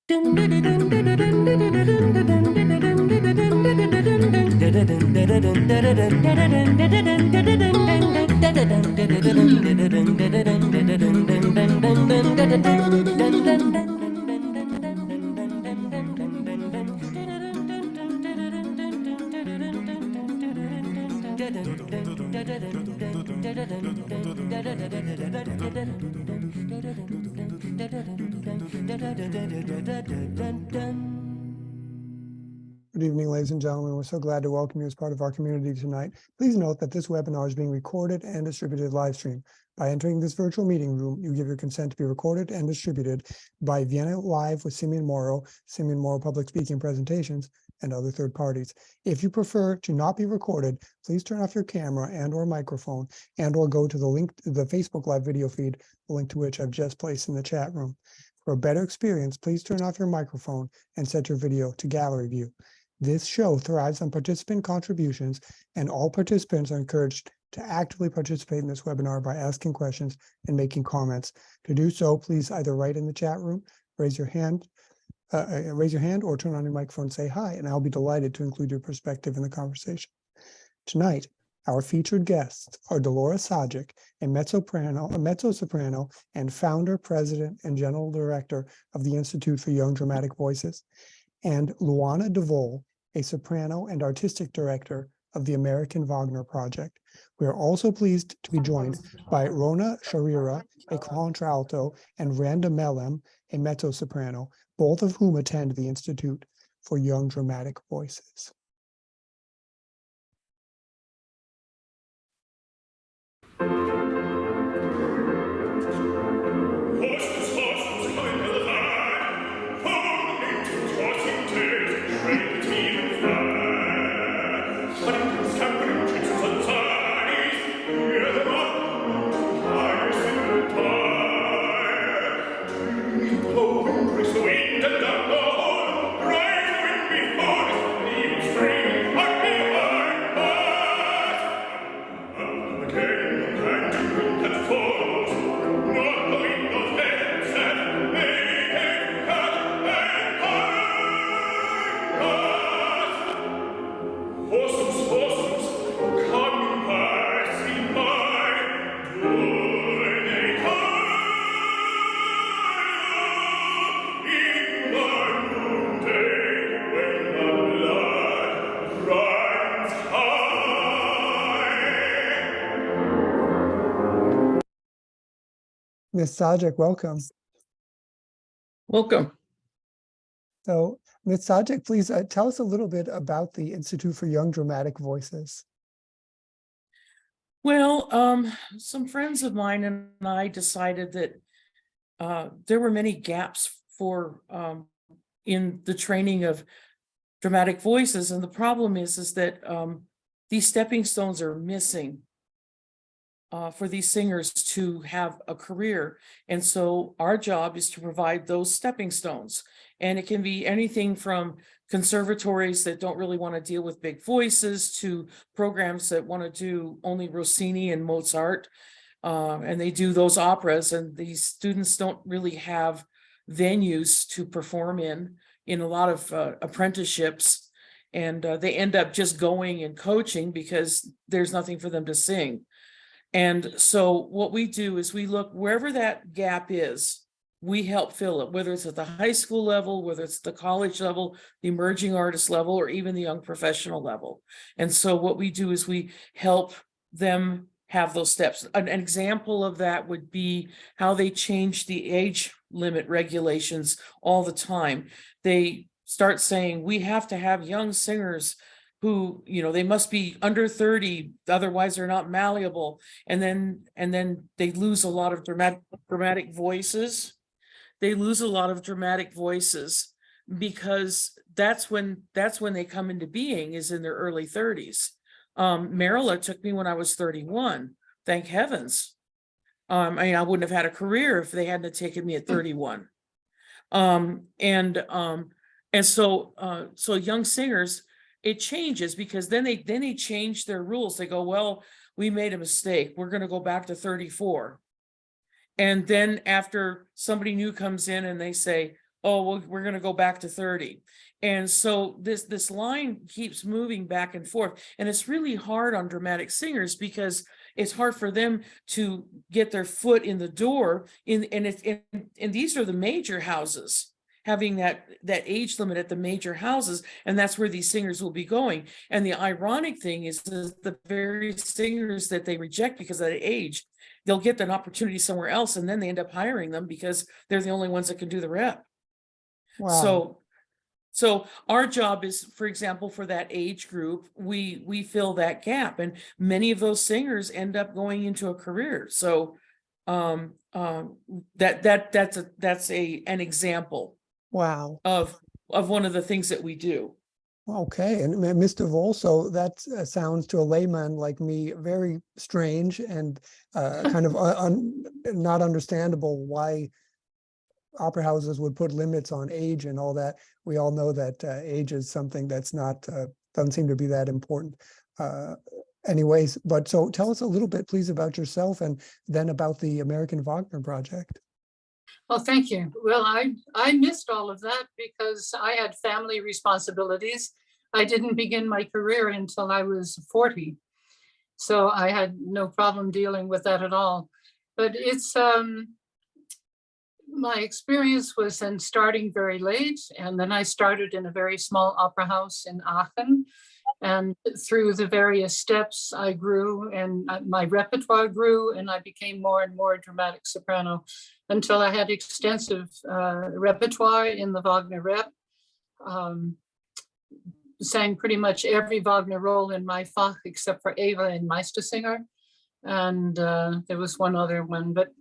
Good evening, ladies and gentlemen. We're so glad to welcome you as part of our community tonight. Please note that this webinar is being recorded and distributed live stream. By entering this virtual meeting room, you give your consent to be recorded and distributed by Vienna Live with Simeon Morrow Public Speaking Presentations, and other third parties. If you prefer to not be recorded, please turn off your camera and or microphone and or go to the link to the Facebook Live video feed, the link to which I've just placed in the chat room. For a better experience, please turn off your microphone and set your video to gallery view. This show thrives on participant contributions, and all participants are encouraged to actively participate in this webinar by asking questions and making comments. To do so, please either write in the chat room, raise your hand, or turn on your microphone and say hi, and I'll be delighted to include your perspective in the conversation. Tonight, our featured guests are Dolora Zajick, a mezzo-soprano and founder, president, and general director of the Institute for Young Dramatic Voices, and Luana DeVol, a soprano and artistic director of the American Wagner Project. We are also pleased to be joined by Rona Sharira, a contralto, and Randa Melem, a mezzo-soprano, both of whom attend the Institute for Young Dramatic Voices. Ms. Zajick, welcome. Welcome. So, Ms. Zajick, please tell us a little bit about the Institute for Young Dramatic Voices. Well, some friends of mine and I decided that there were many gaps for in the training of dramatic voices, and the problem is that these stepping stones are missing for these singers to have a career. And so our job is to provide those stepping stones. And it can be anything from conservatories that don't really want to deal with big voices to programs that want to do only Rossini and Mozart. And they do those operas, and these students don't really have venues to perform in a lot of apprenticeships. And they end up just going and coaching because there's nothing for them to sing. And so what we do is we look wherever that gap is, we help fill it, whether it's at the high school level, whether it's the college level, the emerging artist level, or even the young professional level. And so what we do is we help them have those steps. An example of that would be how they change the age limit regulations all the time. They start saying we have to have young singers who, they must be under 30, otherwise they're not malleable. And then they lose a lot of dramatic voices. They lose a lot of dramatic voices because that's when they come into being, is in their early 30s. Marilla took me when I was 31. Thank heavens. I wouldn't have had a career if they hadn't taken me at 31. So young singers, it changes because then they change their rules. They go, well, we made a mistake. We're going to go back to 34. And then after somebody new comes in and they say, oh, well, we're going to go back to 30. And so this line keeps moving back and forth. And it's really hard on dramatic singers because it's hard for them to get their foot in the door and these are the major houses, having that age limit at the major houses, and that's where these singers will be going. And the ironic thing is the very singers that they reject because of the age, they'll get an opportunity somewhere else, and then they end up hiring them because they're the only ones that can do the rep. Wow. So our job is, for example, for that age group, we fill that gap, and many of those singers end up going into a career. So that's an example. Wow. Of one of the things that we do. Okay. And Mr. Vol, so that sounds to a layman like me very strange and kind of not understandable why opera houses would put limits on age and all that. We all know that age is something that's not, doesn't seem to be that important. Anyways, but so tell us a little bit, please, about yourself and then about the American Wagner Project. Well, thank you. Well, I missed all of that because I had family responsibilities. I didn't begin my career until I was 40. So I had no problem dealing with that at all. But it's, my experience was then starting very late. And then I started in a very small opera house in Aachen. And through the various steps, I grew and my repertoire grew, and I became more and more dramatic soprano until I had extensive repertoire in the Wagner rep. Sang pretty much every Wagner role in my Fach except for Eva in Meistersinger. And there was one other one, but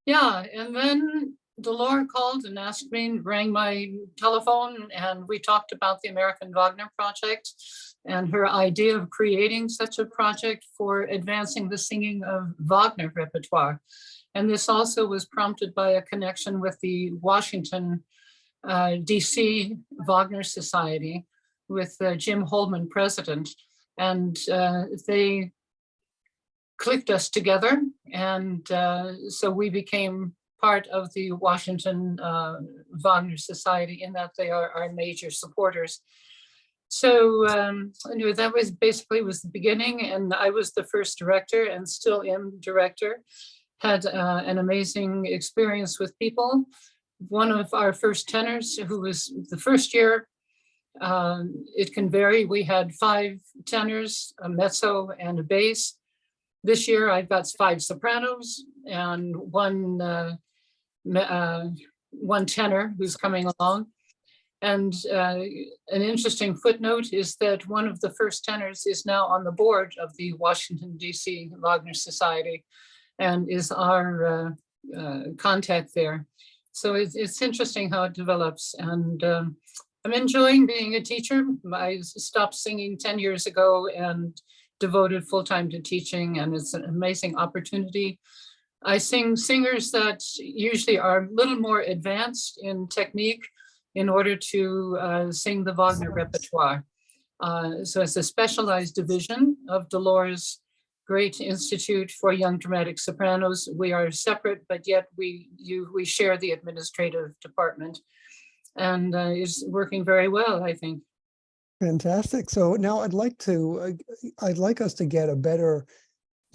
yeah, and then Dolora called and asked me, rang my telephone, and we talked about the American Wagner Project and her idea of creating such a project for advancing the singing of Wagner repertoire. And this also was prompted by a connection with the Washington, DC Wagner Society with Jim Holman, president. And they clicked us together. And so we became part of the Washington Wagner Society in that they are our major supporters. So anyway, that was basically was the beginning, and I was the first director and still am director. Had an amazing experience with people. One of our first tenors, who was the first year, it can vary. We had 5 tenors, a mezzo and a bass. This year I've got 5 sopranos and one tenor who's coming along. And an interesting footnote is that one of the first tenors is now on the board of the Washington, DC Wagner Society and is our contact there. So it's interesting how it develops. And I'm enjoying being a teacher. I stopped singing 10 years ago and devoted full-time to teaching, and it's an amazing opportunity. I sing singers that usually are a little more advanced in technique in order to sing the Wagner repertoire. So it's a specialized division of Dolora's great institute for young dramatic sopranos. We are separate, but yet we share the administrative department, and it's working very well, I think. Fantastic. So now I'd like us to get a better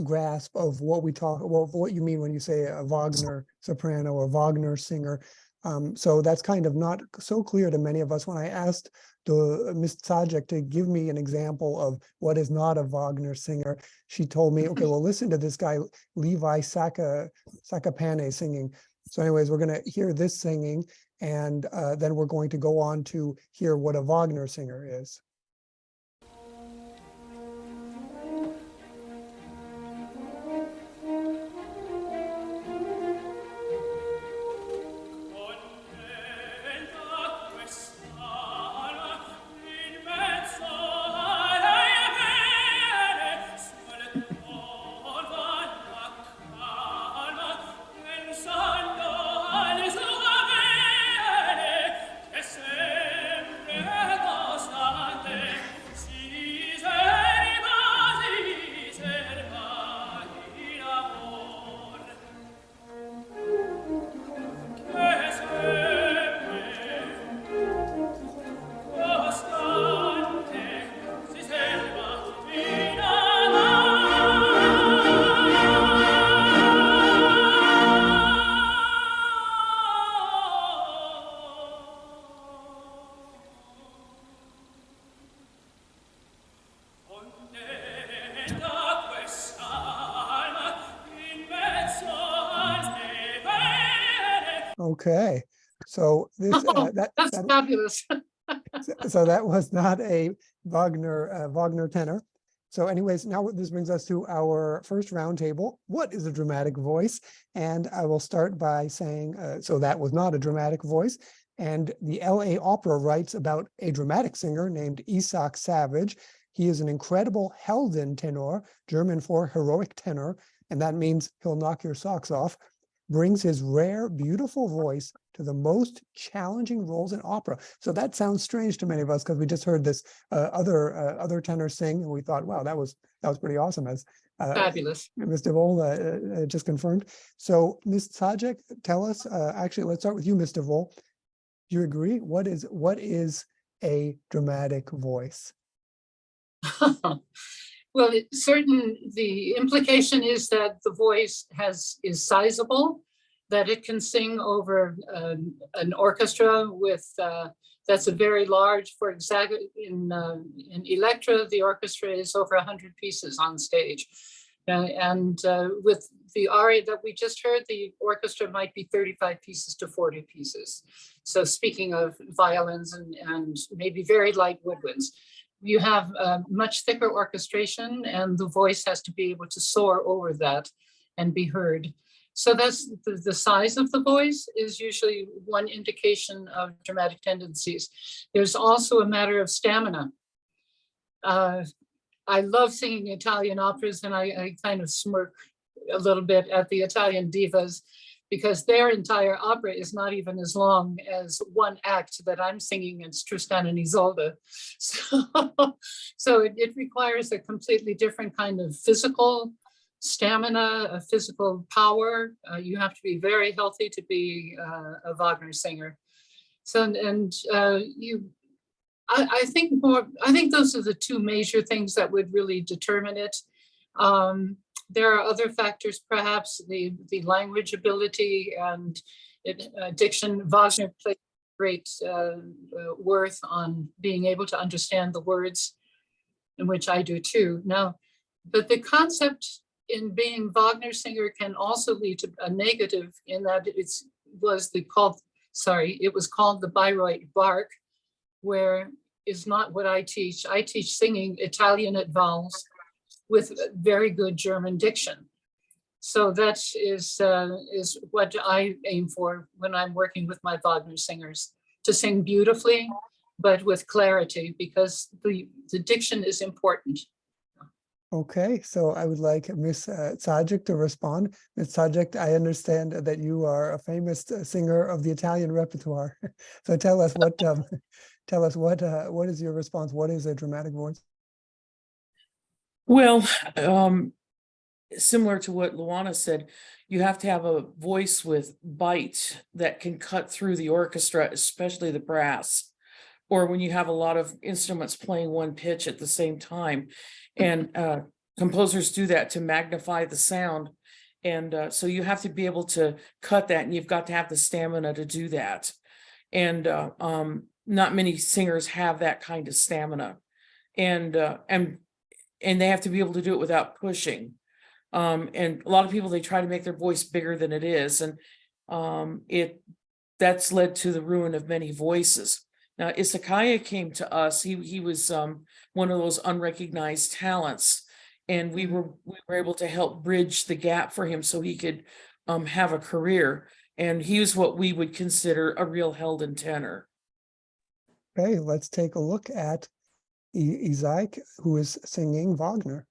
grasp of what you mean when you say a Wagner soprano or Wagner singer. So that's kind of not so clear to many of us. When I asked Ms. Zajick to give me an example of what is not a Wagner singer, she told me, okay, well, listen to this guy, Levi Sakapane singing. So anyways, we're going to hear this singing, and then we're going to go on to hear what a Wagner singer is. Okay, so this, That's fabulous. so that was not a Wagner tenor. So anyways, now this brings us to our first roundtable. What is a dramatic voice? And I will start by saying, so that was not a dramatic voice. And the LA Opera writes about a dramatic singer named Isak Savage. He is an incredible Helden tenor, German for heroic tenor, and that means he'll knock your socks off, brings his rare, beautiful voice to the most challenging roles in opera. So that sounds strange to many of us because we just heard this other tenor sing, and we thought, wow, that was pretty awesome, as Fabulous. Mr. Vole just confirmed. So, Ms. Zajick, tell us. Actually, let's start with you, Mr. Vole. Do you agree? What is a dramatic voice? Well, the implication is that the voice is sizable, that it can sing over an orchestra with that's a very large. For example, in Electra, the orchestra is over 100 pieces on stage, and with the aria that we just heard, the orchestra might be 35 pieces to 40 pieces. So speaking of violins and maybe very light woodwinds, you have much thicker orchestration, and the voice has to be able to soar over that and be heard. So that's the size of the voice is usually one indication of dramatic tendencies. There's also a matter of stamina. I love singing Italian operas, and I kind of smirk a little bit at the Italian divas, because their entire opera is not even as long as one act that I'm singing in Tristan and Isolde. So it requires a completely different kind of physical stamina, a physical power. You have to be very healthy to be a Wagner singer. So, I think those are the two major things that would really determine it. There are other factors, perhaps the language ability and diction. Wagner played great worth on being able to understand the words, in which I do too. Now, but the concept in being Wagner singer can also lead to a negative, in that it was called the Bayreuth bark, where is not what I teach. I teach singing Italian at vowels with very good German diction. So that is what I aim for when I'm working with my Wagner singers, to sing beautifully, but with clarity, because the diction is important. Okay, so I would like Ms. Zajick to respond. Ms. Zajick, I understand that you are a famous singer of the Italian repertoire. So tell us what is your response? What is a dramatic voice? Well, similar to what Luana said, you have to have a voice with bite that can cut through the orchestra, especially the brass, or when you have a lot of instruments playing one pitch at the same time. And composers do that to magnify the sound. And so you have to be able to cut that, and you've got to have the stamina to do that. And not many singers have that kind of stamina. And they have to be able to do it without pushing. And a lot of people, they try to make their voice bigger than it is. And that's led to the ruin of many voices. Now, Isakaya came to us. He was one of those unrecognized talents, and we were able to help bridge the gap for him so he could have a career. And he was what we would consider a real Helden tenor. Okay, let's take a look at Isaac, who is singing Wagner.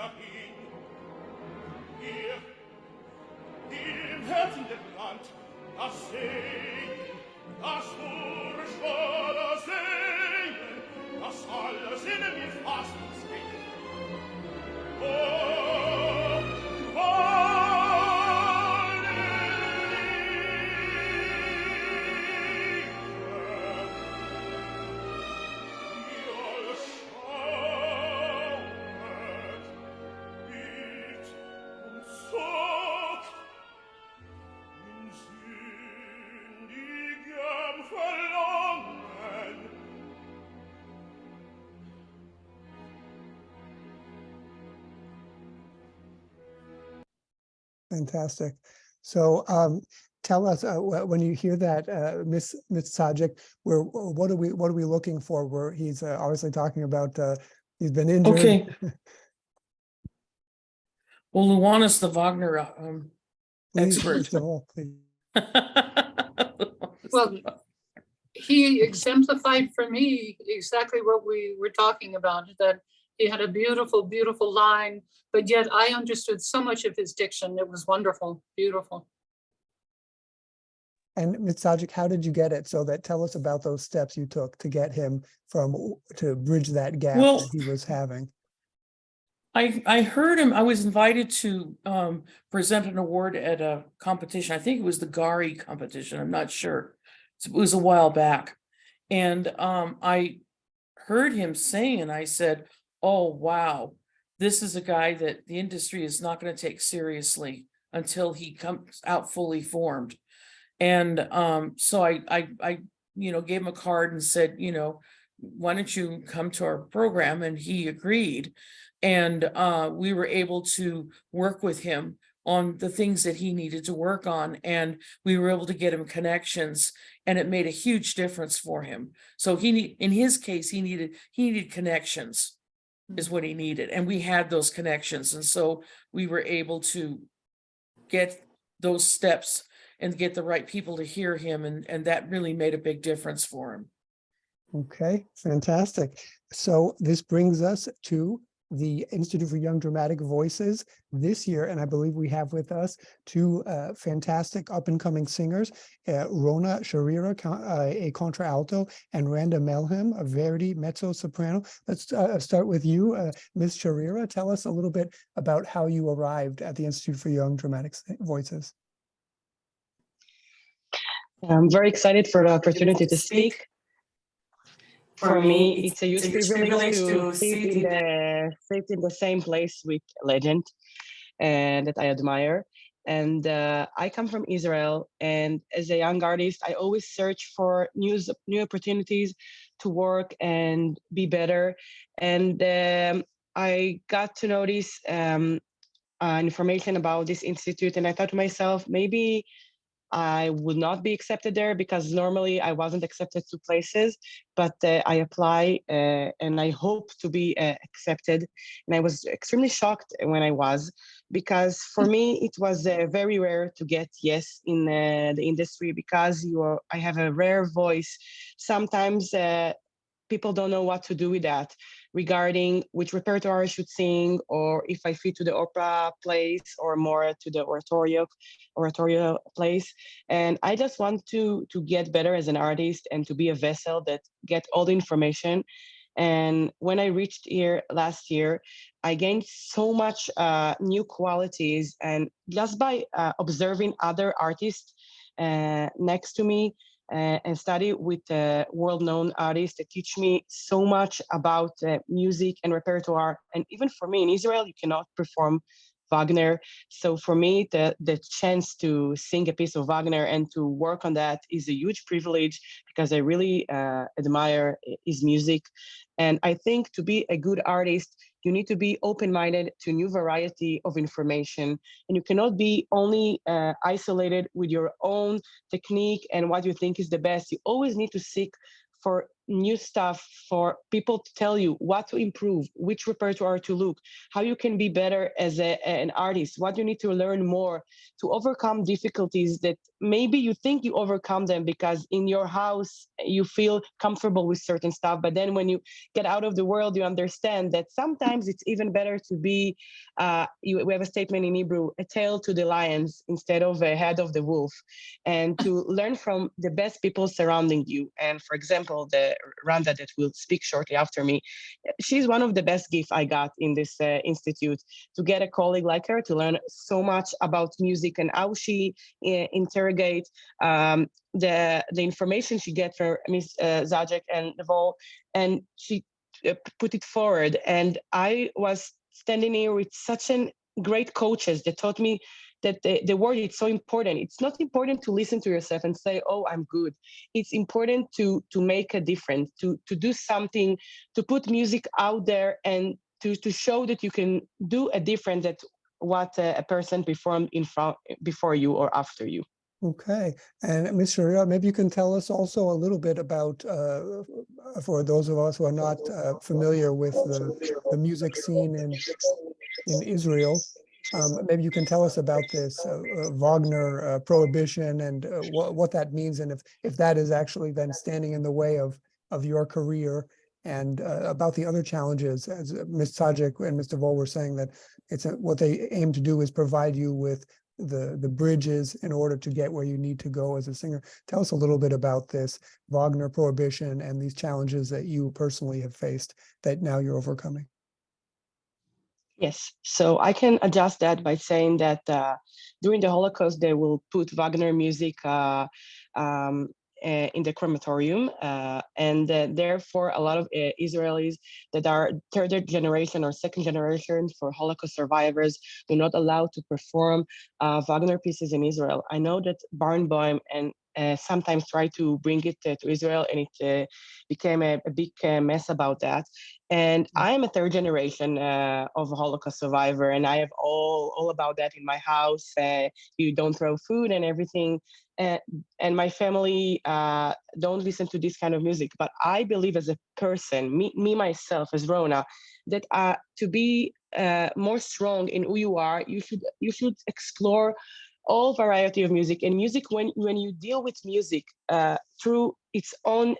dahin. Hier, im Herzen des Land, das Segen, das furchtbare Segen, das alles in mir fasst und zwingt. Oh, Fantastic. So tell us when you hear that, Miss Zajick, what are we looking for? Where he's obviously talking about he's been injured. Okay. Well, Luana's the Wagner Please, expert. first of all, please. Well, he exemplified for me exactly what we were talking about, that he had a beautiful, beautiful line, but yet I understood so much of his diction. It was wonderful, beautiful. And Ms. Zajick, how did you get it? So that tell us about those steps you took to get him to bridge that gap Well, that he was having. I heard him. I was invited to present an award at a competition. I think it was the Gari competition. I'm not sure. It was a while back. And I heard him sing and I said, oh, wow, this is a guy that the industry is not going to take seriously until he comes out fully formed. And so I gave him a card and said, why don't you come to our program? And he agreed. And we were able to work with him on the things that he needed to work on. And we were able to get him connections, and it made a huge difference for him. So in his case, he needed connections is what he needed. And we had those connections. And so we were able to get those steps and get the right people to hear him. And that really made a big difference for him. Okay, fantastic. So this brings us to the Institute for Young Dramatic Voices this year, and I believe we have with us two fantastic up-and-coming singers, Rona Sharira, a contralto, and Randa Melhem, a Verdi mezzo-soprano. Let's start with you, Ms. Sharira. Tell us a little bit about how you arrived at the Institute for Young Dramatic Voices. I'm very excited for the opportunity to speak. For me, it's a huge privilege to sit in the same place with legend and that I admire. And I come from Israel, and as a young artist, I always search for new opportunities to work and be better. And I got to notice information about this institute, and I thought to myself, maybe I would not be accepted there because normally I wasn't accepted to places, but I apply and I hope to be accepted. And I was extremely shocked when I was, because for me, it was very rare to get yes in the industry, because I have a rare voice. Sometimes people don't know what to do with that, regarding which repertoire I should sing, or if I fit to the opera place or more to the oratorio place. And I just want to get better as an artist and to be a vessel that get all the information. And when I reached here last year, I gained so much new qualities, and just by observing other artists next to me, and study with world-known artists that teach me so much about music and repertoire. And even for me in Israel, you cannot perform Wagner. So for me, the chance to sing a piece of Wagner and to work on that is a huge privilege, because I really admire his music. And I think to be a good artist, you need to be open-minded to new variety of information. And you cannot be only isolated with your own technique and what you think is the best. You always need to seek for new stuff for people to tell you what to improve, which repertoire to look, how you can be better as an artist, what you need to learn more to overcome difficulties that maybe you think you overcome them because in your house you feel comfortable with certain stuff. But then when you get out of the world, you understand that sometimes it's even better to be, we have a statement in Hebrew, a tail to the lions instead of a head of the wolf, and to learn from the best people surrounding you. And for example, the Randa that will speak shortly after me, she's one of the best gifts I got in this institute, to get a colleague like her, to learn so much about music and how she interrogates the information she gets from Miss Zajick and Vol, and she put it forward. And I was standing here with such an great coaches that taught me that the word is so important. It's not important to listen to yourself and say, oh, I'm good. It's important to make a difference, to do something, to put music out there, and to show that you can do a difference at what a person performed in front, before you or after you. Okay, and Ms. Sharia, maybe you can tell us also a little bit about, for those of us who are not familiar with the music scene in Israel, maybe you can tell us about this Wagner prohibition and what that means, and if that is actually then standing in the way of your career, and about the other challenges, as Ms. Zajick and Mr. Vol were saying, that what they aim to do is provide you with the bridges in order to get where you need to go as a singer. Tell us a little bit about this Wagner prohibition and these challenges that you personally have faced that now you're overcoming. Yes, so I can adjust that by saying that during the Holocaust, they will put Wagner music in the crematorium, and therefore a lot of Israelis that are third generation or second generation for Holocaust survivors do not allow to perform Wagner pieces in Israel. I know that Barnbaum and sometimes try to bring it to Israel, and it became a big mess about that. And I am a third generation of a Holocaust survivor, and I have all about that in my house. You don't throw food and everything. And my family don't listen to this kind of music. But I believe as a person, me myself as Rona, that to be more strong in who you are, you should explore all variety of music. And music, when you deal with music through its own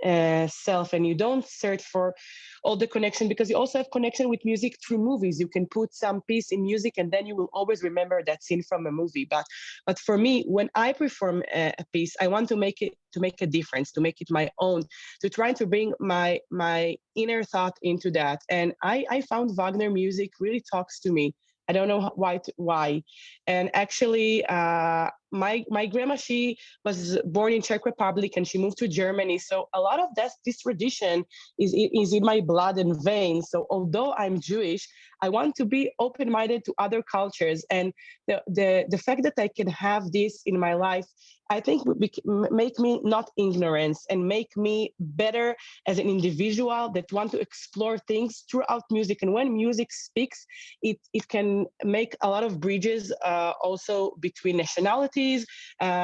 self, and you don't search for all the connection, because you also have connection with music through movies. You can put some piece in music and then you will always remember that scene from a movie. But for me, when I perform a piece, I want to make a difference, to make it my own, to try to bring my inner thought into that. And I found Wagner music really talks to me. I don't know why. And actually, my grandma, she was born in Czech Republic and she moved to Germany. So a lot of this tradition is in my blood and veins. So although I'm Jewish, I want to be open-minded to other cultures. And the fact that I can have this in my life, I think make me not ignorant and make me better as an individual that want to explore things throughout music. And when music speaks, it can make a lot of bridges also between nationalities,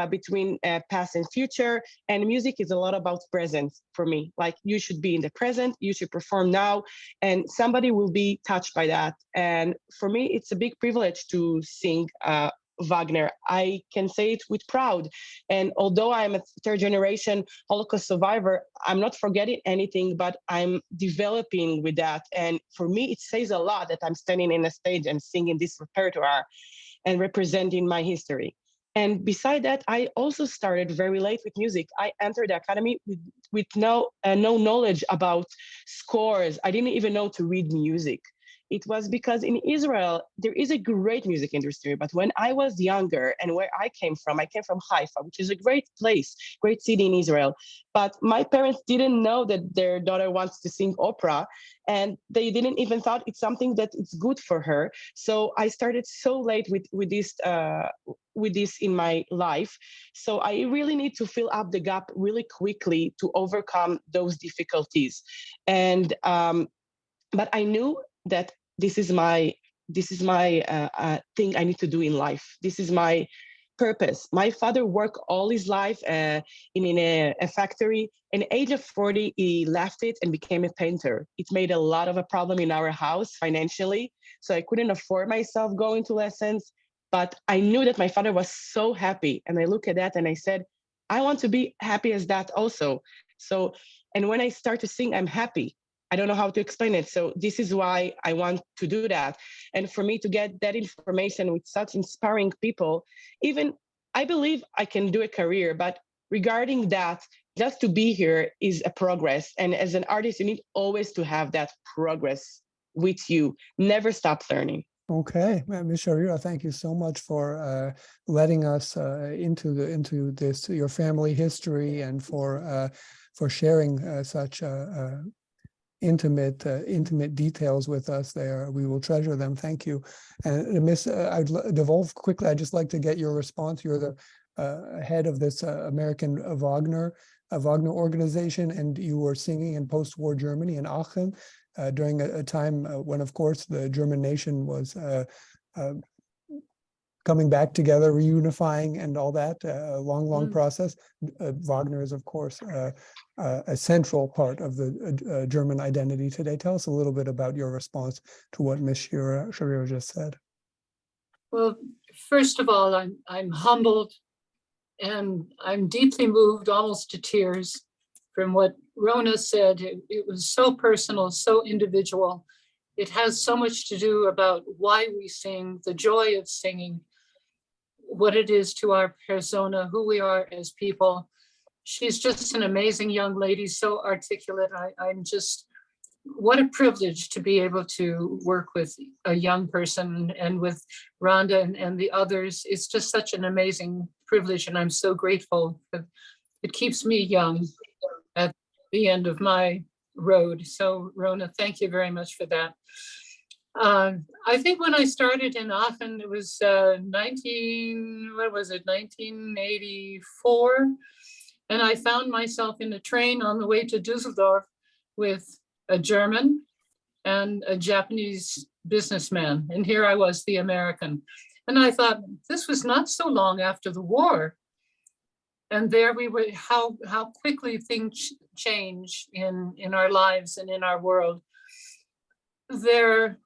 between past and future. And music is a lot about presence for me. Like, you should be in the present, you should perform now, and somebody will be touched by that. And for me, it's a big privilege to sing Wagner. I can say it with pride. And although I'm a third generation Holocaust survivor, I'm not forgetting anything, but I'm developing with that. And for me, it says a lot that I'm standing in a stage and singing this repertoire and representing my history. And beside that, I also started very late with music. I entered the academy with no knowledge about scores. I didn't even know to read music. It was because in Israel, there is a great music industry. But when I was younger and where I came from Haifa, which is a great place, great city in Israel. But my parents didn't know that their daughter wants to sing opera. And they didn't even thought it's something that it's good for her. So I started so late with this in my life. So I really need to fill up the gap really quickly to overcome those difficulties. And but I knew that this is my thing I need to do in life. This is my purpose. My father worked all his life in a factory. In the age of 40, he left it and became a painter. It made a lot of a problem in our house financially. So I couldn't afford myself going to lessons, but I knew that my father was so happy. And I look at that and I said, I want to be happy as that also. So, and when I start to sing, I'm happy. I don't know how to explain it. So this is why I want to do that. And for me to get that information with such inspiring people, even I believe I can do a career, but regarding that, just to be here is a progress. And as an artist, you need always to have that progress with you. Never stop learning. Okay, Ms. Sharira, thank you so much for letting us into this your family history and for sharing such intimate details with us there. We will treasure them. Thank you. And Miss, Devolve, quickly, I'd just like to get your response. You're the head of this American Wagner organization, and you were singing in post-war Germany in Aachen during a time when, of course, the German nation was coming back together, reunifying and all that, a long process. Wagner is, of course, a central part of the German identity today. Tell us a little bit about your response to what Ms. Sharira just said. Well, first of all, I'm humbled and I'm deeply moved, almost to tears, from what Rona said. It was so personal, so individual. It has so much to do about why we sing, the joy of singing, what it is to our persona, who we are as people. She's just an amazing young lady, so articulate. I'm just, what a privilege to be able to work with a young person and with Rhonda and the others. It's just such an amazing privilege, and I'm so grateful. It keeps me young at the end of my road. So Rona, thank you very much for that. I think when I started in Aachen, it was 1984. And I found myself in a train on the way to Düsseldorf with a German and a Japanese businessman. And here I was, the American. And I thought, this was not so long after the war. And there we were, how quickly things change in our lives and in our world. There,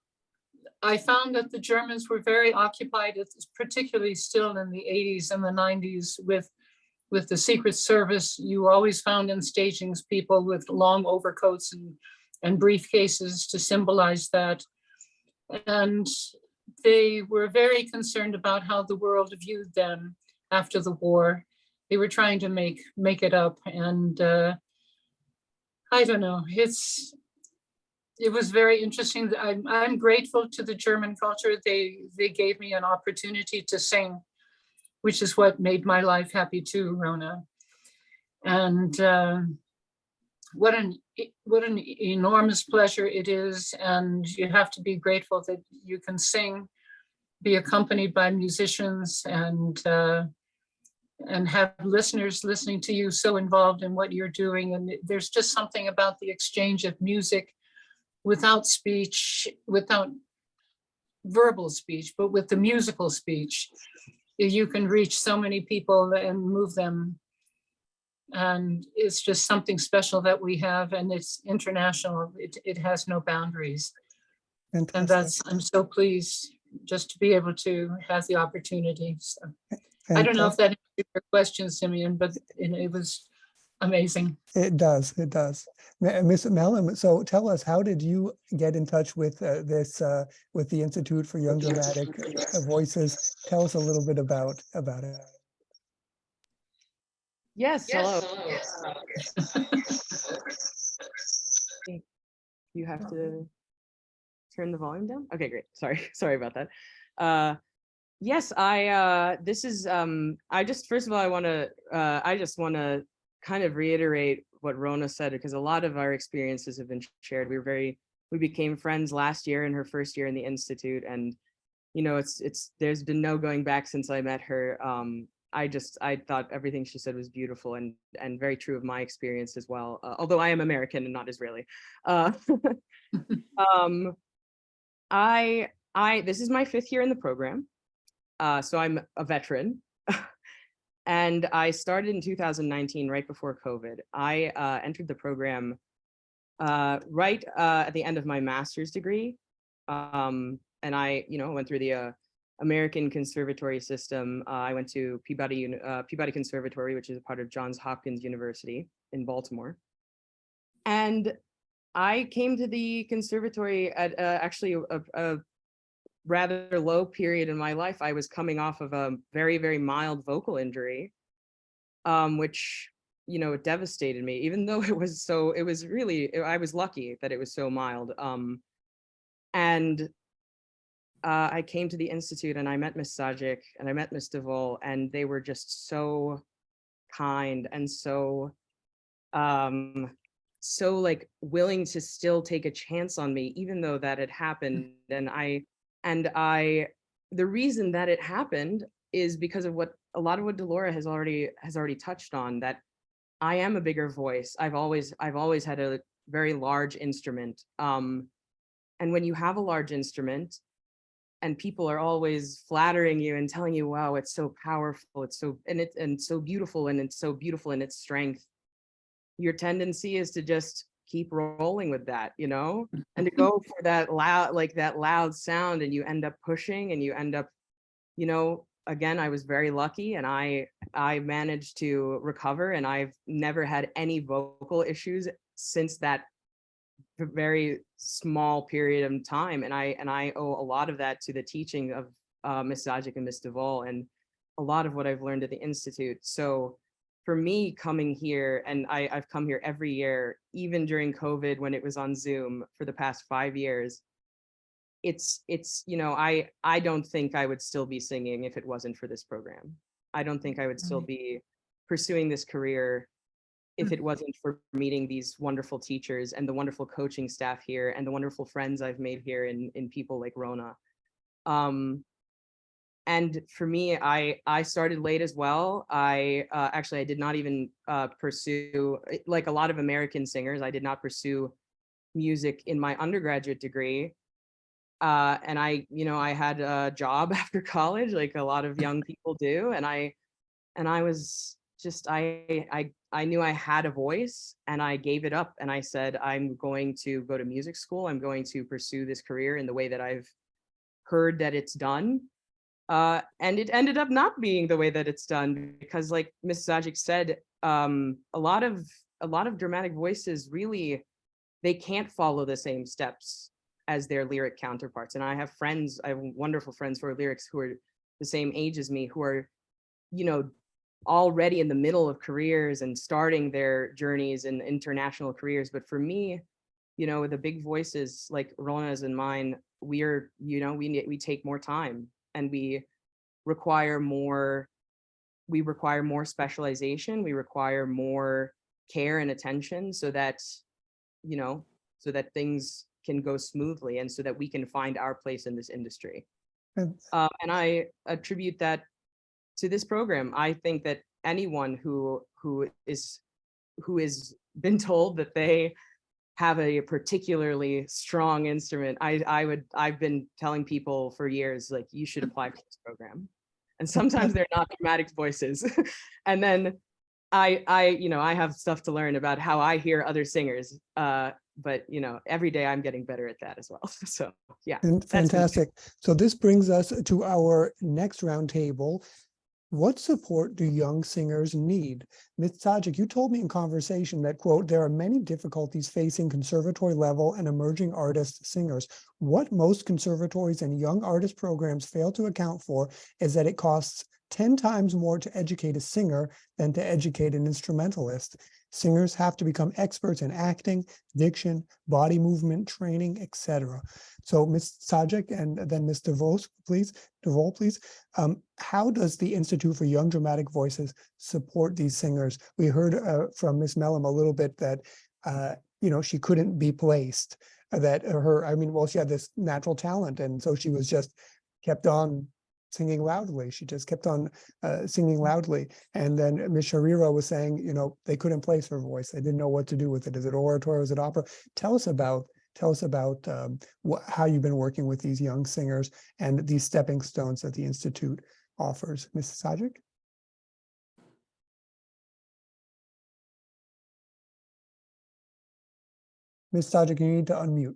I found that the Germans were very occupied, particularly still in the 80s and the 90s, with the Secret Service. You always found in stagings people with long overcoats and briefcases to symbolize that. And they were very concerned about how the world viewed them after the war. They were trying to make it up. And I don't know, it was very interesting. I'm grateful to the German culture. They gave me an opportunity to sing, which is what made my life happy too, Rona. And what an enormous pleasure it is. And you have to be grateful that you can sing, be accompanied by musicians, and have listeners listening to you so involved in what you're doing. And there's just something about the exchange of music without speech, without verbal speech, but with the musical speech. You can reach so many people and move them. And it's just something special that we have, and it's international. It has no boundaries. Fantastic. And I'm so pleased just to be able to have the opportunity. So I don't know if that answered your question, Simeon, but it was amazing. It does. Ms. Mellon, so tell us, how did you get in touch with with the Institute for Young Dramatic Voices? Tell us a little bit about it. Yes, hello. You have to turn the volume down? Okay, great. Sorry about that. Yes, this is, I just want to kind of reiterate what Rona said, because a lot of our experiences have been shared. We became friends last year in her first year in the Institute, and there's been no going back since I met her. I thought everything she said was beautiful and very true of my experience as well. Although I am American and not Israeli. This is my 5th year in the program. So I'm a veteran. And I started in 2019, right before COVID. I entered the program right at the end of my master's degree. And I, went through the American conservatory system. I went to Peabody Conservatory, which is a part of Johns Hopkins University in Baltimore. And I came to the conservatory at actually a rather low period in my life. I was coming off of a very, very mild vocal injury, which, it devastated me, even though I was lucky that it was so mild. And I came to the Institute and I met Miss Zajick and I met Miss DeVol, and they were just so kind and so like willing to still take a chance on me, even though that had happened. And the reason that it happened is because of a lot of what Dolora has already touched on, that I am a bigger voice. I've always had a very large instrument. And when you have a large instrument and people are always flattering you and telling you, wow, it's so powerful, it's so beautiful, and it's so beautiful in its strength, your tendency is to just keep rolling with that, and to go for that loud sound, and you end up pushing, and you end up, again, I was very lucky, and I managed to recover, and I've never had any vocal issues since that very small period of time. And I owe a lot of that to the teaching of Miss Zajick and Miss DeVol, and a lot of what I've learned at the Institute. So for me, coming here, and I've come here every year, even during COVID when it was on Zoom for the past 5 years, it's I don't think I would still be singing if it wasn't for this program. I don't think I would still be pursuing this career if it wasn't for meeting these wonderful teachers and the wonderful coaching staff here and the wonderful friends I've made here in people like Rona. And for me, I started late as well. I did not even pursue, like a lot of American singers, I did not pursue music in my undergraduate degree. And I had a job after college, like a lot of young people do. And I was just, I knew I had a voice, and I gave it up, and I said, I'm going to go to music school. I'm going to pursue this career in the way that I've heard that it's done. And it ended up not being the way that it's done, because like Miss Zajick said, a lot of dramatic voices really, they can't follow the same steps as their lyric counterparts. And I have wonderful friends who are lyrics who are the same age as me, who are, already in the middle of careers and starting their journeys in international careers. But for me, the big voices like Rona's and mine, we take more time, and we require more specialization. We require more care and attention so that things can go smoothly, and so that we can find our place in this industry. And I attribute that to this program. I think that anyone who is been told that they have a particularly strong instrument, I've been telling people for years, like, you should apply for this program. And sometimes they're not dramatic voices. And then I have stuff to learn about how I hear other singers. But every day I'm getting better at that as well. So yeah. And fantastic. So this brings us to our next roundtable. What support do young singers need? Ms. Zajick, you told me in conversation that, quote, there are many difficulties facing conservatory level and emerging artist singers. What most conservatories and young artist programs fail to account for is that it costs 10 times more to educate a singer than to educate an instrumentalist. Singers have to become experts in acting, diction, body movement training, etc. So Ms. Zajick and then Ms. DeVol, please. How does the Institute for Young Dramatic Voices support these singers? We heard from Ms. Mellum a little bit that, she couldn't be placed, that she had this natural talent. And so she was just kept on singing loudly. She just kept on singing loudly. And then Ms. Sharira was saying, they couldn't place her voice. They didn't know what to do with it. Is it oratory? Is it opera? Tell us about how you've been working with these young singers and these stepping stones that the Institute offers. Ms. Zajick? Ms. Zajick, you need to unmute.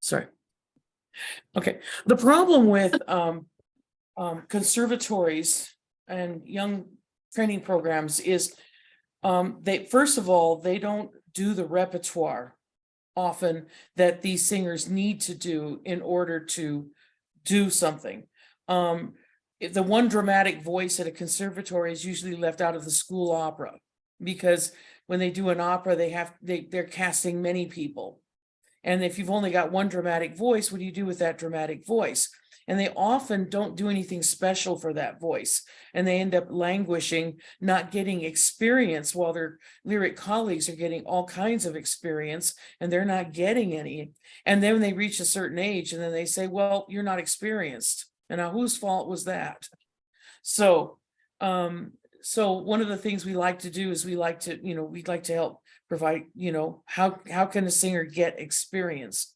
Sorry. Okay, the problem with conservatories and young training programs is they, first of all, they don't do the repertoire often that these singers need to do in order to do something. The one dramatic voice at a conservatory is usually left out of the school opera, because when they do an opera, they're casting many people. And if you've only got one dramatic voice, what do you do with that dramatic voice? And they often don't do anything special for that voice. And they end up languishing, not getting experience, while their lyric colleagues are getting all kinds of experience and they're not getting any. And then they reach a certain age and then they say, well, you're not experienced. And now whose fault was that? So, so one of the things we like to do is we'd like to help provide, how can a singer get experience?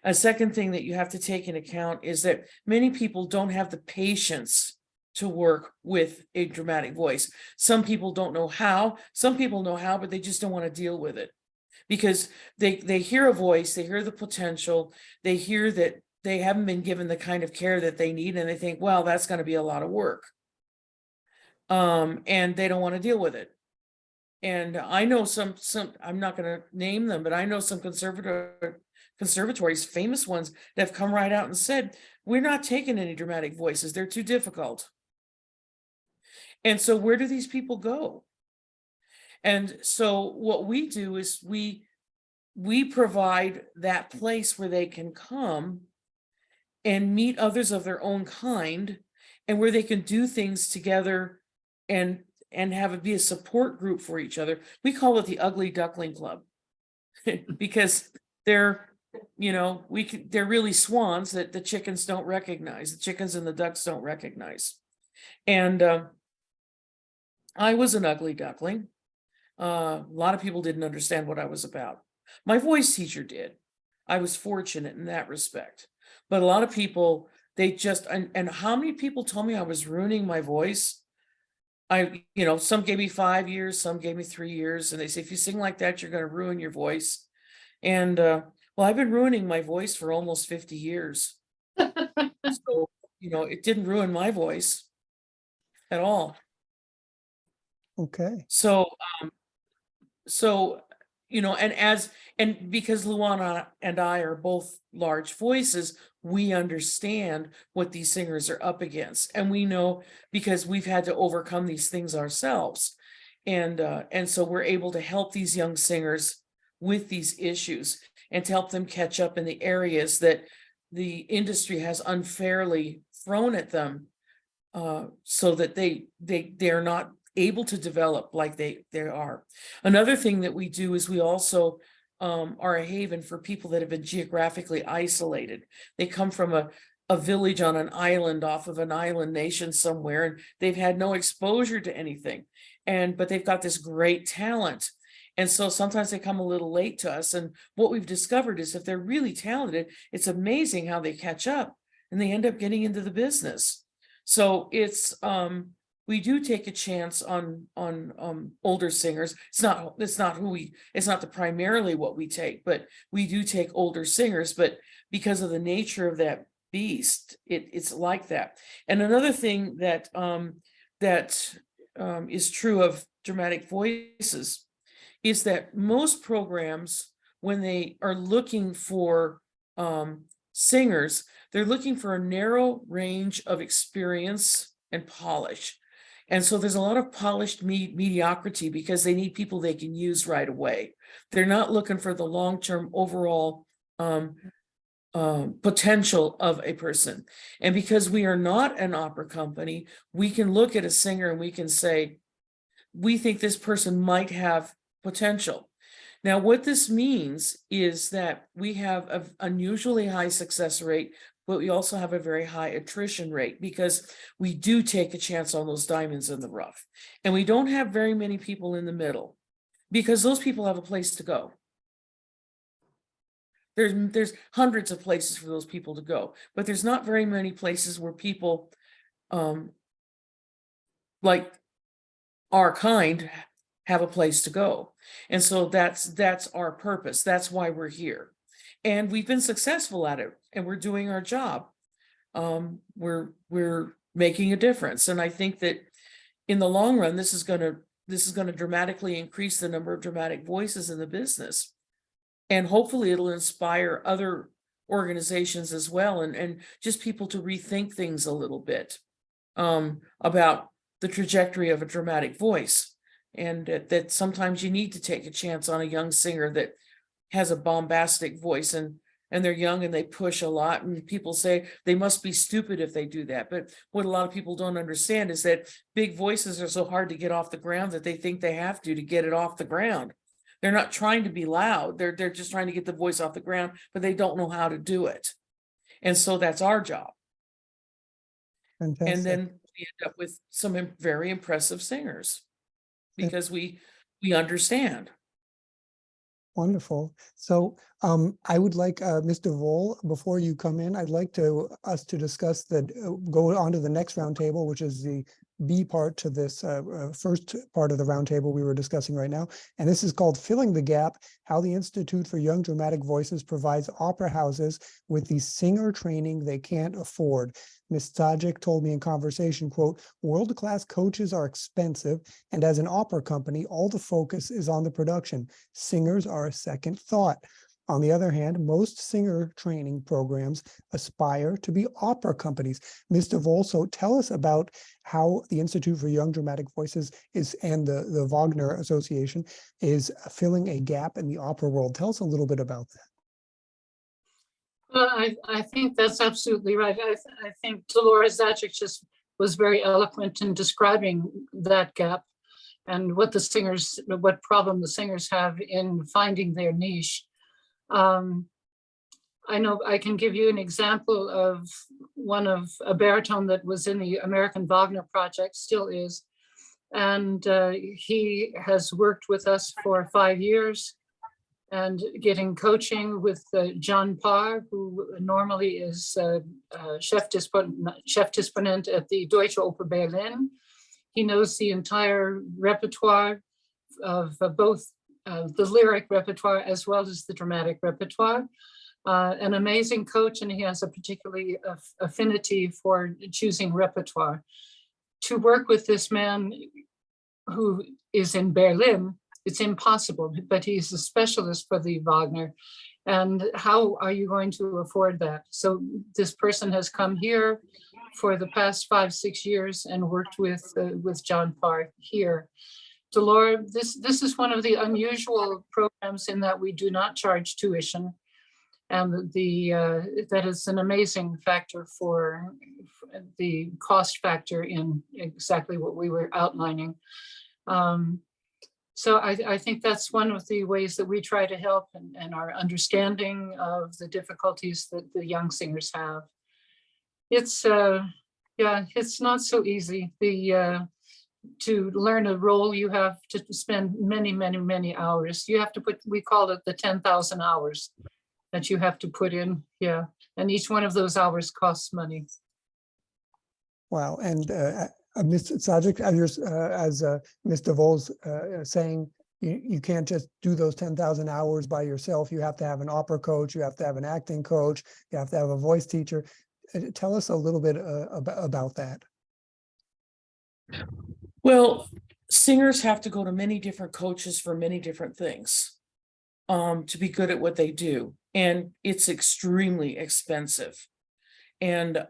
A second thing that you have to take into account is that many people don't have the patience to work with a dramatic voice. Some people don't know how, some people know how, but they just don't want to deal with it, because they hear a voice, they hear the potential, they hear that they haven't been given the kind of care that they need, and they think, well, that's going to be a lot of work. And they don't want to deal with it. And I know some, I'm not going to name them, but I know some conservatories, famous ones, that have come right out and said, we're not taking any dramatic voices. They're too difficult. And so where do these people go? And so what we do is we provide that place where they can come and meet others of their own kind, and where they can do things together and have it be a support group for each other. We call it the Ugly Duckling Club because they're really swans that the chickens don't recognize, the chickens and the ducks don't recognize. And I was an ugly duckling. A lot of people didn't understand what I was about. My voice teacher did. I was fortunate in that respect. But a lot of people, they just, and how many people told me I was ruining my voice? Some gave me 5 years, some gave me 3 years. And they say, if you sing like that, you're going to ruin your voice. And well, I've been ruining my voice for almost 50 years. So, it didn't ruin my voice at all. Okay. So, and because Luana and I are both large voices, we understand what these singers are up against. And we know, because we've had to overcome these things ourselves. And so we're able to help these young singers with these issues and to help them catch up in the areas that the industry has unfairly thrown at them, so that they're not able to develop like they are. Another thing that we do is we also are a haven for people that have been geographically isolated. They come from a village on an island off of an island nation somewhere, and they've had no exposure to anything, but they've got this great talent. And so sometimes they come a little late to us. And what we've discovered is if they're really talented, it's amazing how they catch up and they end up getting into the business. So it's we do take a chance on older singers. It's not the primarily what we take, but we do take older singers. But because of the nature of that beast, it's like that. And another thing that is true of dramatic voices is that most programs, when they are looking for singers, they're looking for a narrow range of experience and polish. And so there's a lot of polished mediocrity because they need people they can use right away. They're not looking for the long-term overall potential of a person. And because we are not an opera company, we can look at a singer and we can say, we think this person might have potential. Now, what this means is that we have an unusually high success rate, but we also have a very high attrition rate because we do take a chance on those diamonds in the rough. And we don't have very many people in the middle because those people have a place to go. There's hundreds of places for those people to go, but there's not very many places where people like our kind have a place to go. And so that's our purpose. That's why we're here. And we've been successful at it, and we're doing our job. We're making a difference. And I think that in the long run, this is going to dramatically increase the number of dramatic voices in the business. And hopefully it'll inspire other organizations as well, and just people to rethink things a little bit about the trajectory of a dramatic voice. And that sometimes you need to take a chance on a young singer that has a bombastic voice, and they're young and they push a lot, and people say they must be stupid if they do that. But what a lot of people don't understand is that big voices are so hard to get off the ground that they think they have to get it off the ground. They're not trying to be loud. They're just trying to get the voice off the ground, but they don't know how to do it. And so that's our job. Fantastic. And then we end up with some very impressive singers because we understand. Wonderful. So I would like Mr. Voll, before you come in, I'd like us to discuss go on to the next roundtable, which is the B part to this first part of the roundtable we were discussing right now. And this is called Filling the Gap, How the Institute for Young Dramatic Voices Provides Opera Houses with the Singer Training They Can't Afford. Ms. Zajick told me in conversation, quote, "World-class coaches are expensive, and as an opera company, all the focus is on the production. Singers are a second thought. On the other hand, most singer training programs aspire to be opera companies." Mr. Volso, tell us about how the Institute for Young Dramatic Voices and the Wagner Association is filling a gap in the opera world. Tell us a little bit about that. Well, I think that's absolutely right. I think Dolora Zajick just was very eloquent in describing that gap and what problem the singers have in finding their niche. I know I can give you an example of a baritone that was in the American Wagner project, still is. And he has worked with us for 5 years and getting coaching with John Parr, who normally is chef disponent at the Deutsche Oper Berlin. He knows the entire repertoire of both the lyric repertoire as well as the dramatic repertoire. An amazing coach, and he has a particularly affinity for choosing repertoire. To work with this man who is in Berlin, it's impossible, but he's a specialist for the Wagner. And how are you going to afford that? So this person has come here for the past 5-6 years and worked with John Parr here. Dolora, this is one of the unusual programs in that we do not charge tuition. And that is an amazing factor for the cost factor in exactly what we were outlining. So I think that's one of the ways that we try to help and our understanding of the difficulties that the young singers have. It's it's not so easy. To learn a role, you have to spend many hours. You have to we call it the 10,000 hours that you have to put in. Yeah. And each one of those hours costs money. Wow. And Ms. Zajick, as Mr. Vol's saying, you can't just do those 10,000 hours by yourself. You have to have an opera coach, you have to have an acting coach, you have to have a voice teacher. Tell us a little bit about that. Well, singers have to go to many different coaches for many different things to be good at what they do. And it's extremely expensive. And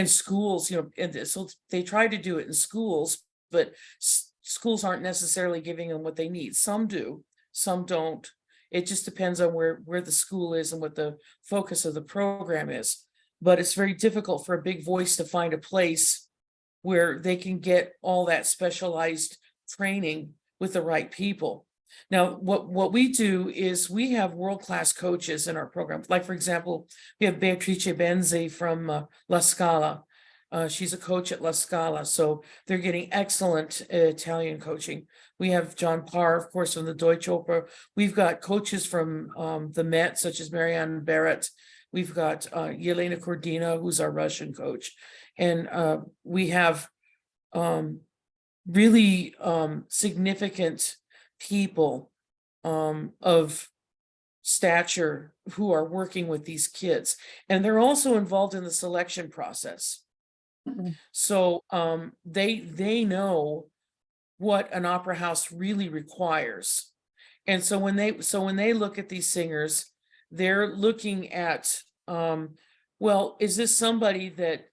schools, and so they try to do it in schools, but schools aren't necessarily giving them what they need. Some do, some don't. It just depends on where the school is and what the focus of the program is. But it's very difficult for a big voice to find a place where they can get all that specialized training with the right people. Now, what we do is we have world-class coaches in our program. Like, for example, we have Beatrice Benzi from La Scala. She's a coach at La Scala, so they're getting excellent Italian coaching. We have John Parr, of course, from the Deutsche Oper. We've got coaches from the Met, such as Marianne Barrett. We've got Yelena Kordina, who's our Russian coach. And we have really significant people of stature who are working with these kids, and they're also involved in the selection process. So they know what an opera house really requires. And so when they look at these singers, they're looking at well, is this somebody that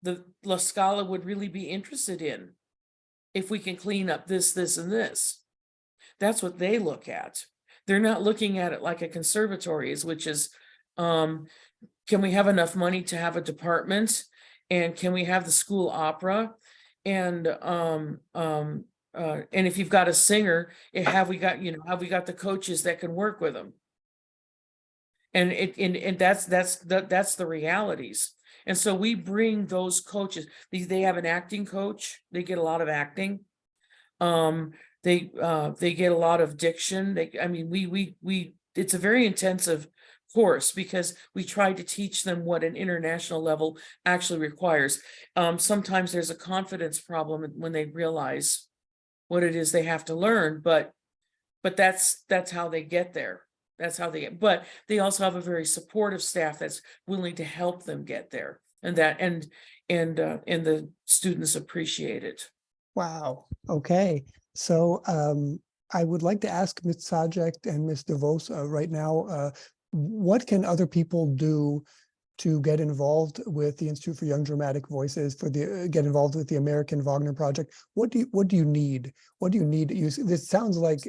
the La Scala would really be interested in if we can clean up this, this, and this? That's what they look at. They're not looking at it like a conservatories, which is can we have enough money to have a department, and can we have the school opera, and if you've got a singer, have we got the coaches that can work with them? And that's the realities. And so we bring those coaches. They have an acting coach. They get a lot of acting. They get a lot of diction. It's a very intensive course because we try to teach them what an international level actually requires. Sometimes there's a confidence problem when they realize what it is they have to learn, but that's how they get there. That's how but they also have a very supportive staff that's willing to help them get there, and the students appreciate it. Wow. Okay. So I would like to ask Ms. Zajick and Ms. DeVos right now, what can other people do to get involved with the Institute for Young Dramatic Voices, get involved with the American Wagner Project? What do you need? What do you need? This sounds like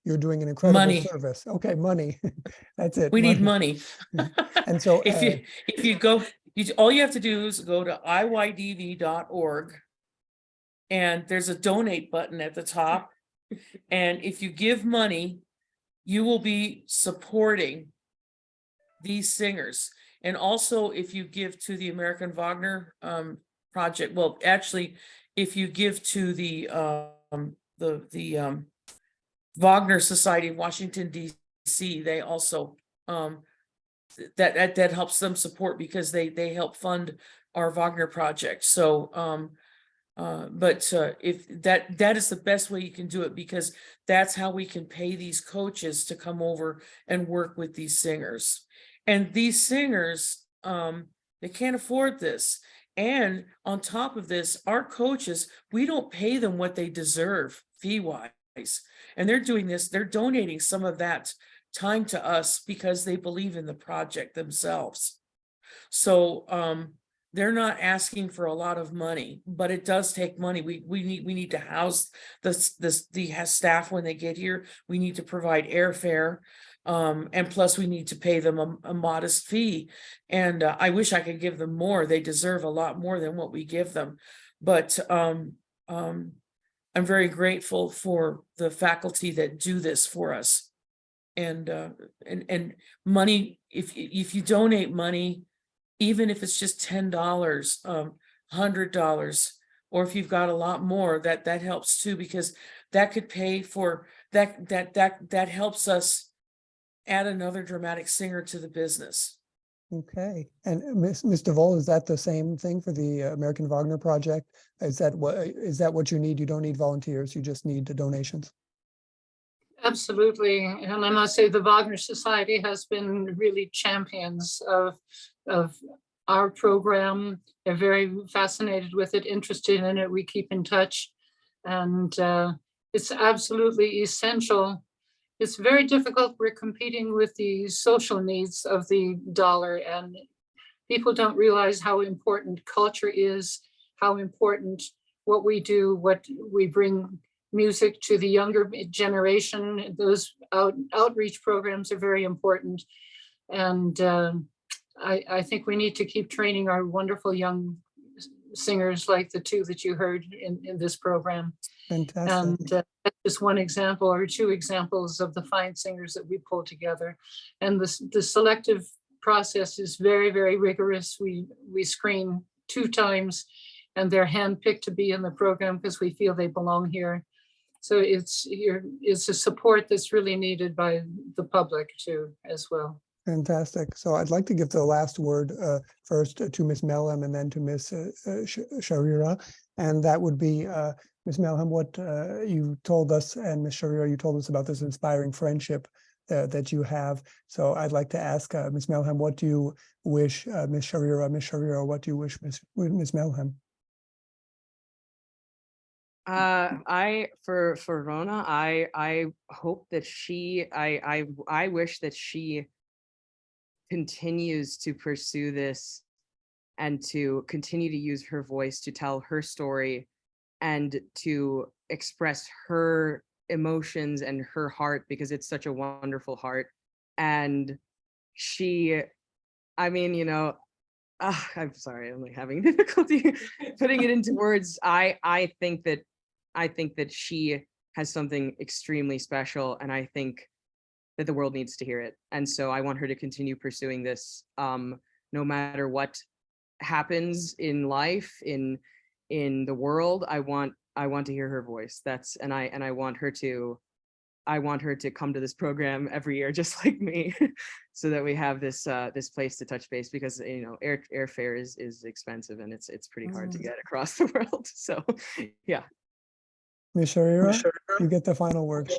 you're doing an incredible Money. service. Okay, money. That's it. We need money. And so if you go, all you have to do is go to iydv.org, and there's a donate button at the top. And if you give money, you will be supporting these singers. And also, if you give to the American Wagner Project, well, actually, if you give to the Wagner Society of Washington, D.C., they also that helps them support, because they help fund our Wagner project. So if that is the best way you can do it, because that's how we can pay these coaches to come over and work with these singers. And these singers, they can't afford this. And on top of this, our coaches, we don't pay them what they deserve fee-wise. And they're doing this, they're donating some of that time to us because they believe in the project themselves. So they're not asking for a lot of money, but it does take money. We need to house the staff when they get here. We need to provide airfare. And plus we need to pay them a modest fee. And I wish I could give them more. They deserve a lot more than what we give them. But I'm very grateful for the faculty that do this for us. And money, if you donate money, even if it's just $10, $100, or if you've got a lot more, that helps too, because that could pay for that helps us add another dramatic singer to the business. okay. And Ms. DeVol, is that the same thing for the American Wagner Project? Is that what you need? You don't need volunteers, you just need the donations. Absolutely. And I must say the Wagner Society has been really champions of our program. They're very fascinated with it, interested in it. We keep in touch, and it's absolutely essential. It's very difficult. We're competing with the social needs of the dollar, and people don't realize how important culture is, how important what we do, what we bring music to the younger generation. Those outreach programs are very important. And I think we need to keep training our wonderful young singers like the two that you heard in this program. Fantastic. And that's just one example or two examples of the fine singers that we pull together. And the selective process is very, very rigorous. We screen 2 times, and they're handpicked to be in the program because we feel they belong here. So it's a support that's really needed by the public too, as well. Fantastic. So I'd like to give the last word first to Ms. Melham and then to Ms. Sharira. And that would be, Ms. Melham, what you told us, and Ms. Sharira, you told us about this inspiring friendship that you have. So I'd like to ask Ms. Melham, what do you wish Ms. Sharira? Ms. Sharira, what do you wish Ms. Melham? For Rona, I hope that I wish that she continues to pursue this and to continue to use her voice to tell her story and to express her emotions and her heart, because it's such a wonderful heart. And she, I mean, you know, I'm sorry, I'm like having difficulty putting it into words. I think that she has something extremely special, and I think that the world needs to hear it. And so I want her to continue pursuing this, no matter what happens in life, in the world. I want to hear her voice. I want her to come to this program every year, just like me, so that we have this place to touch base, because you know, airfare is expensive, and it's pretty hard to get across the world. So yeah. Ms. Sharira, you get the final word.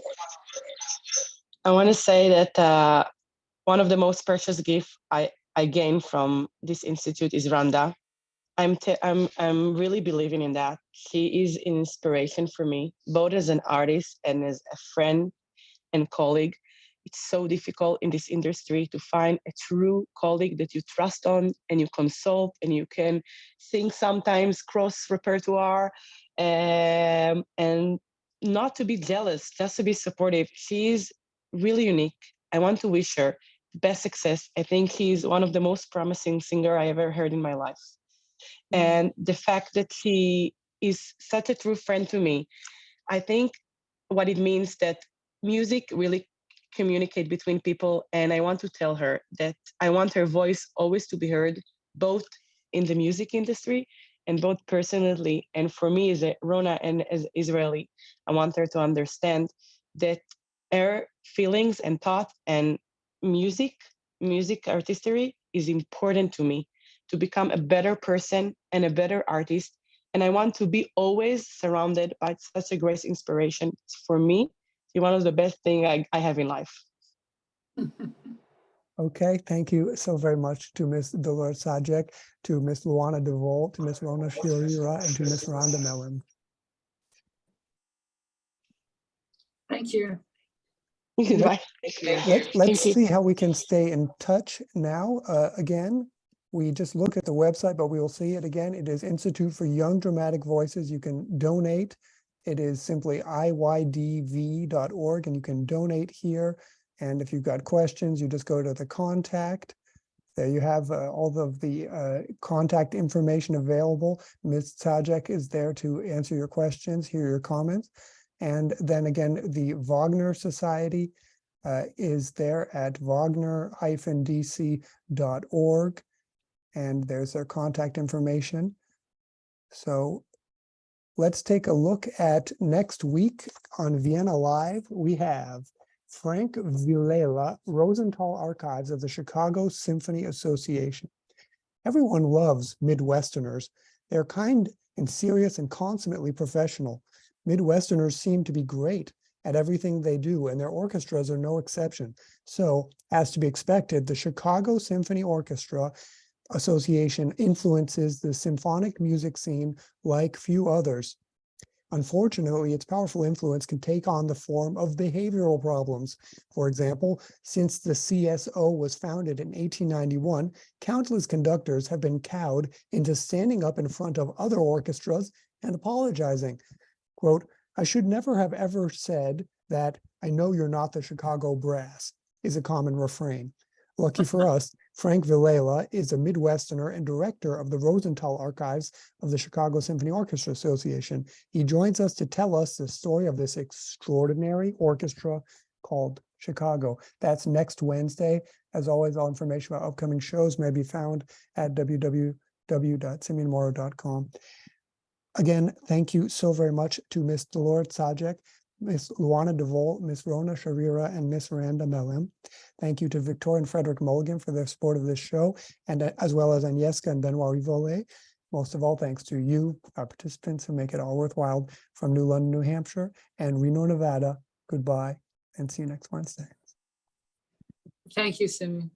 I want to say that one of the most precious gifts I gained from this institute is Randa. I'm really believing in that. She is an inspiration for me, both as an artist and as a friend and colleague. It's so difficult in this industry to find a true colleague that you trust on and you consult and you can sing sometimes cross repertoire, and not to be jealous, just to be supportive. She's really unique. I want to wish her best success. I think she's one of the most promising singer I ever heard in my life. And the fact that she is such a true friend to me, I think what it means that music really communicate between people. And I want to tell her that I want her voice always to be heard, both in the music industry and both personally. And for me as a Rona and as Israeli, I want her to understand that her feelings and thought and music artistry is important to me to become a better person and a better artist. And I want to be always surrounded by such a great inspiration. For me, it's one of the best things I have in life. Okay, thank you so very much to Ms. Dolora Zajick, to Ms. Luana DeVol, to Ms. Rona Sharira, and to Ms. Rhonda Melham. Thank you. Goodbye. Let's see how we can stay in touch now. Again, we just look at the website, but we will see it again. It is Institute for Young Dramatic Voices. You can donate. It is simply iydv.org, and you can donate here. And if you've got questions, you just go to the contact. There you have all of the contact information available. Ms. Zajick is there to answer your questions, hear your comments. And then again, the Wagner Society is there at wagner-dc.org. And there's their contact information. So let's take a look at next week on Vienna Live. We have Frank Vilela, Rosenthal Archives of the Chicago Symphony Association. Everyone loves Midwesterners. They're kind and serious and consummately professional. Midwesterners seem to be great at everything they do, and their orchestras are no exception. So, as to be expected, the Chicago Symphony Orchestra Association influences the symphonic music scene like few others. Unfortunately, its powerful influence can take on the form of behavioral problems. For example, since the CSO was founded in 1891, countless conductors have been cowed into standing up in front of other orchestras and apologizing. Quote, "I should never have ever said that I know you're not the Chicago Brass," is a common refrain. Lucky for us, Frank Vilela is a Midwesterner and director of the Rosenthal Archives of the Chicago Symphony Orchestra Association. He joins us to tell us the story of this extraordinary orchestra called Chicago. That's next Wednesday. As always, all information about upcoming shows may be found at www.simeonmoro.com. Again, thank you so very much to Ms. Dolora Zajick, Ms. Luana DeVol, Ms. Rona Sharira, and Ms. Rhonda Melham. Thank you to Victoria and Frederick Mulligan for their support of this show, and as well as Agnieszka and Benoit Rivolet. most of all, thanks to you, our participants who make it all worthwhile from New London, New Hampshire and Reno, Nevada. Goodbye and see you next Wednesday. Thank you, Simi.